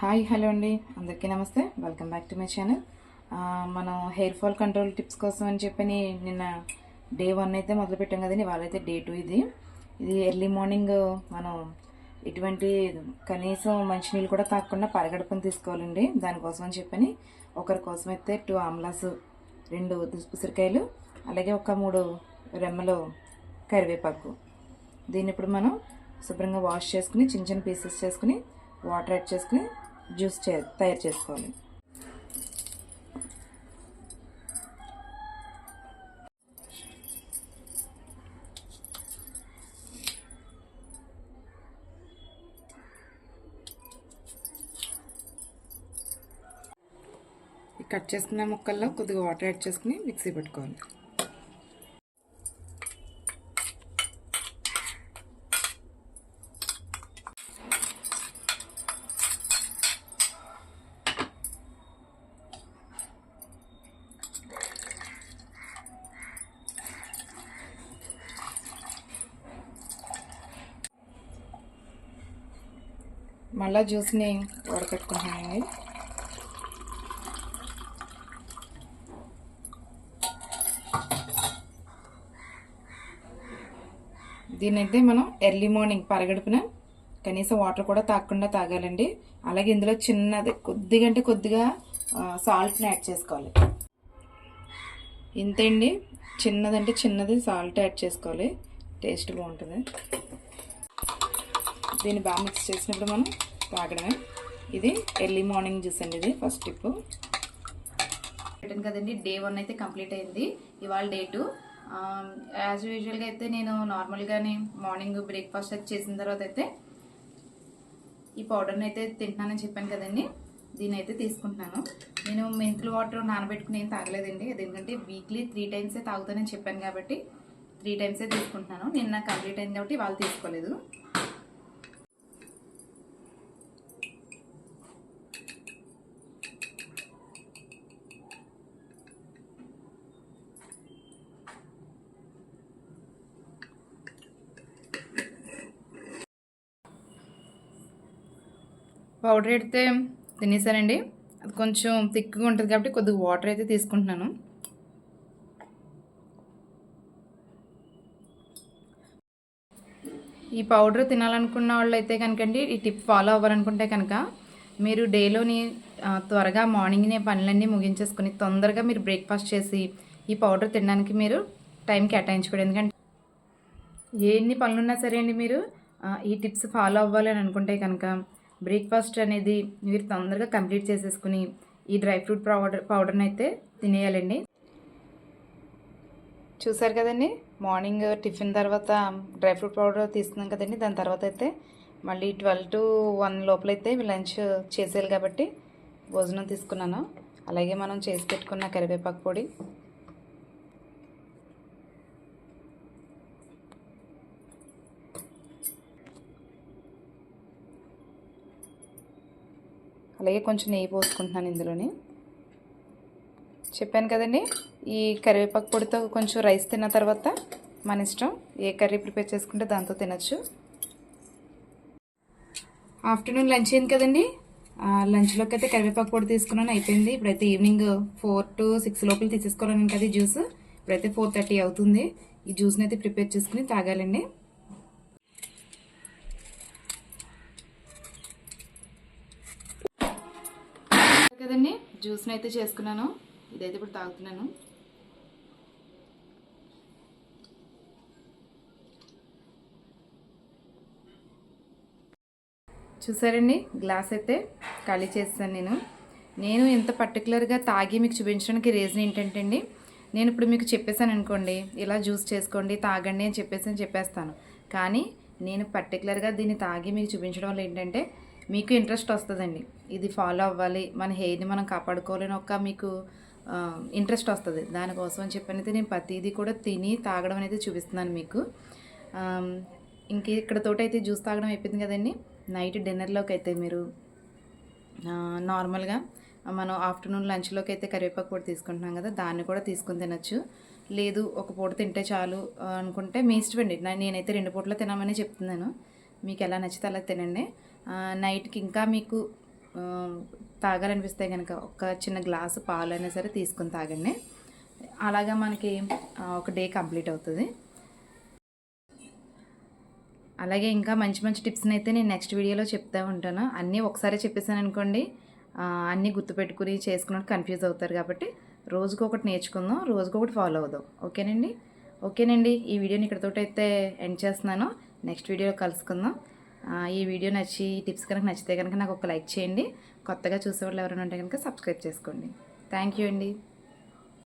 Hi hello అండి, అందరికీ నమస్తే. Welcome back to my channel. మనం హెయిర్ ఫాల్ కంట్రోల్ టిప్స్ కోసం అని చెప్పని నిన్న డే 1 అయితే మొదలుపెట్టాం కదండి. వాళ్ళైతే డే 2 ఇది ఎర్లీ మార్నింగ్ మనం ఇటువంటి కనీసం మంచినీళ్ళు కూడా తాగకుండా పరగడుపుని తీసుకోవాలండి. దానికోసం అని చెప్పని ఒకరి కోసం అయితే 2 ఆమ్లాస్, 2 ఉసిరికాయలు, అలాగే ఒక 3 రెమ్మలు కరివేపాకు. దీన్ని ఇప్పుడు మనం శుభ్రంగా వాష్ చేసుకుని చిన్న చిన్న పీసెస్ చేసుకుని వాటర్ యాడ్ చేసుకుని జ్యూస్ తయారు చేసుకోవాలి. కట్ చేసుకున్న ముక్కల్లో కొద్దిగా వాటర్ యాడ్ చేసుకుని మిక్సీ పెట్టుకోవాలి. మళ్ళీ జ్యూస్ని వడకట్టుకుంటున్నానండి. దీనైతే మనం ఎర్లీ మార్నింగ్ పరగడుపున కనీసం వాటర్ కూడా తాగకుండా తాగాలండి. అలాగే ఇందులో చిన్నది కొద్దిగా సాల్ట్ని యాడ్ చేసుకోవాలి. ఇంతేండి, చిన్నదంటే చిన్నది సాల్ట్ యాడ్ చేసుకోవాలి, టేస్ట్ బాగుంటుంది. దీన్ని బాగా మిక్స్ చేసినప్పుడు మనం తాగడమే. ఇది ఎర్లీ మార్నింగ్ జ్యూస్ అండి. ఇది ఫస్ట్ టిప్ పెట్టాను కదండి. డే 1 అయితే కంప్లీట్ అయింది. ఇవాళ డే 2. యాజ్ యూజువల్గా అయితే నేను నార్మల్గానే మార్నింగ్ బ్రేక్ఫాస్ట్ అయితే చేసిన తర్వాత అయితే ఈ పౌడర్ని అయితే తింటున్నానని చెప్పాను కదండి. దీన్ని అయితే తీసుకుంటున్నాను. నేను మెంతులు వాటర్ నానబెట్టుకుని ఏం తాగలేదండి. అదేంటంటే వీక్లీ 3 టైమ్సే తాగుతానని చెప్పాను కాబట్టి 3 టైమ్సే తీసుకుంటున్నాను. నిన్న కంప్లీట్ అయింది కాబట్టి వాళ్ళు తీసుకోలేదు. పౌడర్ అయితే తినేసానండి. అది కొంచెం థిక్గా ఉంటుంది కాబట్టి కొద్దిగా వాటర్ అయితే తీసుకుంటున్నాను. ఈ పౌడర్ తినాలనుకున్న వాళ్ళు అయితే కనుకండి, ఈ టిప్ ఫాలో అవ్వాలనుకుంటే కనుక మీరు డేలోని త్వరగా మార్నింగ్నే పనులన్నీ ముగించేసుకుని తొందరగా మీరు బ్రేక్ఫాస్ట్ చేసి ఈ పౌడర్ తినడానికి మీరు టైం కేటాయించుకోండి. ఎందుకంటే ఎన్ని పనులున్నా సరే అండి, మీరు ఈ టిప్స్ ఫాలో అవ్వాలి అని అనుకుంటే కనుక బ్రేక్ఫాస్ట్ అనేది మీరు తొందరగా కంప్లీట్ చేసేసుకుని ఈ డ్రై ఫ్రూట్ పౌడర్ని అయితే తినేయాలండి. చూసారు కదండి, మార్నింగ్ టిఫిన్ తర్వాత డ్రై ఫ్రూట్ పౌడర్ తీసుకున్నాం కదండి. దాని తర్వాత అయితే మళ్ళీ 12 to 1 లోపలైతే లంచ్ చేసేయాలి కాబట్టి భోజనం తీసుకున్నాను. అలాగే మనం చేసి పెట్టుకున్న కరివేపాకు పొడి, అలాగే కొంచెం నెయ్యి పోసుకుంటున్నాను ఇందులోని. చెప్పాను కదండి, ఈ కరివేపాకు పొడితో కొంచెం రైస్ తిన్న తర్వాత మన ఇష్టం ఏ కర్రీ ప్రిపేర్ చేసుకుంటే దాంతో తినచ్చు. ఆఫ్టర్నూన్ లంచ్ అయింది కదండి. లంచ్లోకి అయితే కరివేపాకు పొడి తీసుకున్నాను, అయిపోయింది. ఇప్పుడైతే ఈవినింగ్ 4 to 6 లోపల తీసేసుకోవాలని కదా జ్యూస్. ఇప్పుడైతే 4:30 అవుతుంది. ఈ జ్యూస్ని అయితే ప్రిపేర్ చేసుకుని తాగాలండి. కదండి, జ్యూస్ని అయితే చేసుకున్నాను. ఇదైతే ఇప్పుడు తాగుతున్నాను. చూసారండి, గ్లాస్ అయితే ఖాళీ చేస్తాను. నేను ఇంత పర్టికులర్గా తాగి మీకు చూపించడానికి రీజన్ ఏంటంటే అండి, నేను ఇప్పుడు మీకు చెప్పేశాను అనుకోండి, ఇలా జ్యూస్ చేసుకోండి తాగండి అని చెప్పేస్తాను. కానీ నేను పర్టికులర్గా దీన్ని తాగి మీకు చూపించడం వల్ల ఏంటంటే మీకు ఇంట్రెస్ట్ వస్తుందండి. ఇది ఫాలో అవ్వాలి, మన హెయిర్ని మనం కాపాడుకోవాలని ఒక మీకు ఇంట్రెస్ట్ వస్తుంది. దానికోసం అని చెప్పనైతే నేను ప్రతిదీ కూడా తిని తాగడం అనేది చూపిస్తున్నాను మీకు. ఇంక ఇక్కడతోటైతే జ్యూస్ తాగడం అయిపోయింది కదండి. నైట్ డిన్నర్లోకి అయితే మీరు నార్మల్గా మనం ఆఫ్టర్నూన్ లంచ్లోకి అయితే కరివేపాకు పొడి తీసుకుంటున్నాం కదా, దాన్ని కూడా తీసుకుని తినచ్చు. లేదు ఒక పూట తింటే చాలు అనుకుంటే మీ ఇష్టం అండి. నేనైతే 2 పూటలు తినమని చెప్తున్నాను. మీకు ఎలా నచ్చితే అలా తినండి. నైట్కి ఇంకా మీకు తాగాలనిపిస్తే కనుక ఒక చిన్న గ్లాసు పాలు అయినా సరే తీసుకుని తాగండి. అలాగా మనకి ఒక డే కంప్లీట్ అవుతుంది. అలాగే ఇంకా మంచి మంచి టిప్స్ని అయితే నేను నెక్స్ట్ వీడియోలో చెప్తూ ఉంటాను. అన్నీ ఒకసారి చెప్పేసాను అనుకోండి, అన్నీ గుర్తుపెట్టుకుని చేసుకున్నట్టు కన్ఫ్యూజ్ అవుతారు. కాబట్టి రోజుకొకటి నేర్చుకుందాం, రోజుకొకటి ఫాలో అవుదాం. ఓకేనండి. ఈ వీడియోని ఇక్కడతోటి అయితే ఎండ్ చేస్తున్నాను. నెక్స్ట్ వీడియోలో కలుసుకుందాం. ఈ వీడియో నచ్చి ఈ టిప్స్ కనుక నచ్చితే కనుక నాకు ఒక లైక్ చేయండి. కొత్తగా చూసేవాళ్ళు ఎవరైనా ఉంటే కనుక సబ్స్క్రైబ్ చేసుకోండి. థ్యాంక్ యూ అండి.